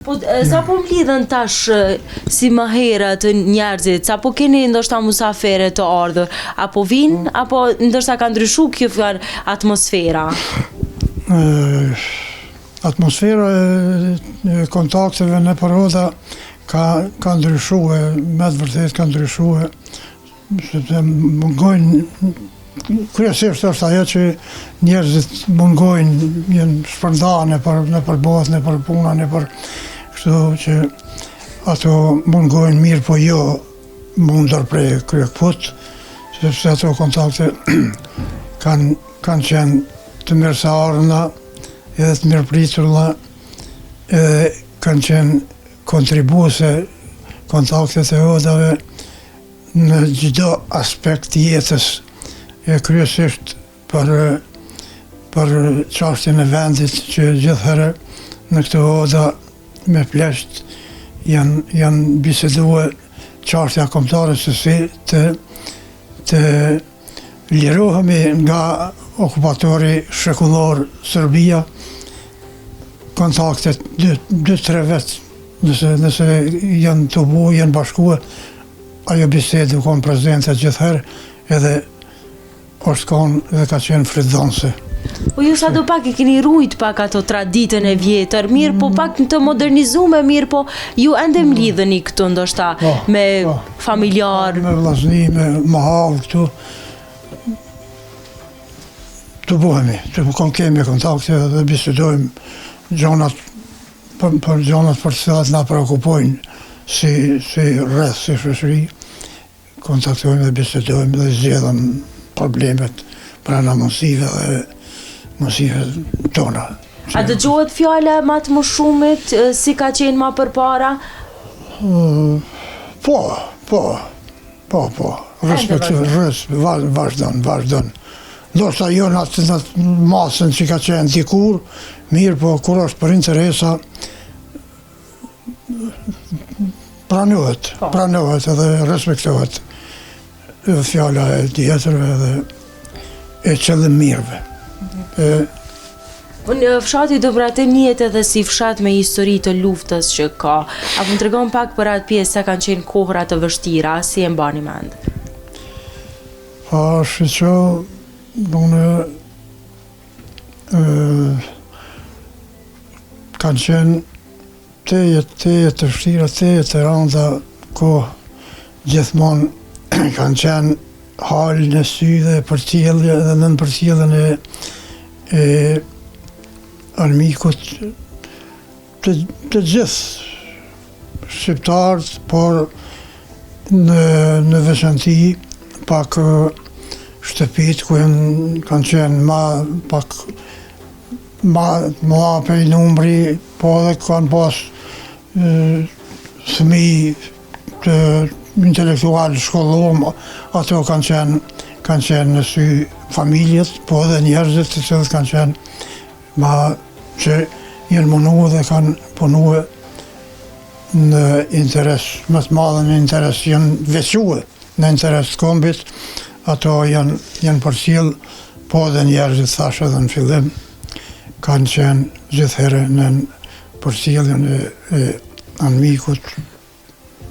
Po sa po mlidhen tash si më herët njerëzit, sa po keni ndoshta musafere të ardhur, apo vinë, apo ndoshta ka ndryshu kjo atmosfera? Atmosfera e kontakteve në Roda ka ndryshuar, me të vërtet ka ndryshuar, sepse mungojnë, kryesisht është ajo që njerëzit mungojnë, jenë shpërndarë nëpër botë, nëpër puna, nëpër kështu që ato mungojnë mirë, po jo mundër prej kryekput, sepse ato kontakte kanë qenë të mirëseardhuna, edhe të mirëpriturna, edhe kanë qenë kontribuese kontaktet e Rodave në çdo aspekt të jetës, e kryesisht për çështjen e vendit që gjithherë në këtë Roda me plesht janë biseduar çështja kombëtare se si të lirohemi nga okupatori shekullor Serbia, kontaktet 2-3 vetë, nëse janë të bu, janë bashkuar, ajo bisedë konë prezente gjithherë, edhe është konë dhe ka qenë fridhonse. Po ju sa do pak i keni rujt pak ato traditën e vjetër, mirë po pak të modernizume, mirë po ju ende mlidheni këtu ndoshta me familjar. Me vllazni, me mahall këtu, të buhemi, të kemi kontakte dhe bisedojmë gjonat për gjonat për të cilat na preokupojnë si rreth, si shoqëri, kontaktojmë dhe bisedojmë dhe zgjedhëm problemet pranë mundësive dhe mundësive tona. A dëgjohet fjala më të shumit si ka qenë më përpara? Po. Vazhdon. Ndoshta jo në atë masën që ka qenë dikur, mirë, po kur është për interesa, pranohet edhe respektohet fjala e tjetërve dhe e qëllimirëve. Në fshati do vraten jetë edhe si fshat me histori të luftës që ka. Apo më tregon pak për atë pjesë sa kanë qenë kohra të vështira, si e mbani mend? Që kanë qenë teje të vështira, teje të rënda, kohë gjithmonë kanë qenë halë në sy dhe përcjellje dhe nën përcjelljen e armikut të gjithë shqiptarët, por në veçanti pak shtëpit ku kanë qenë ma për numri, po edhe kanë pas fëmijë të intelektual shkollum, ato kanë qenë në sy familjet, po edhe njerëzit të cilët kanë qenë që jenë mundu dhe kanë punu në interes më të madhe, në interes janë veçue, në interes të kombit, ato janë përcjell, po edhe njerëzit thashë edhe në fillim, kanë qenë gjithherë në përcjelljen e armikut,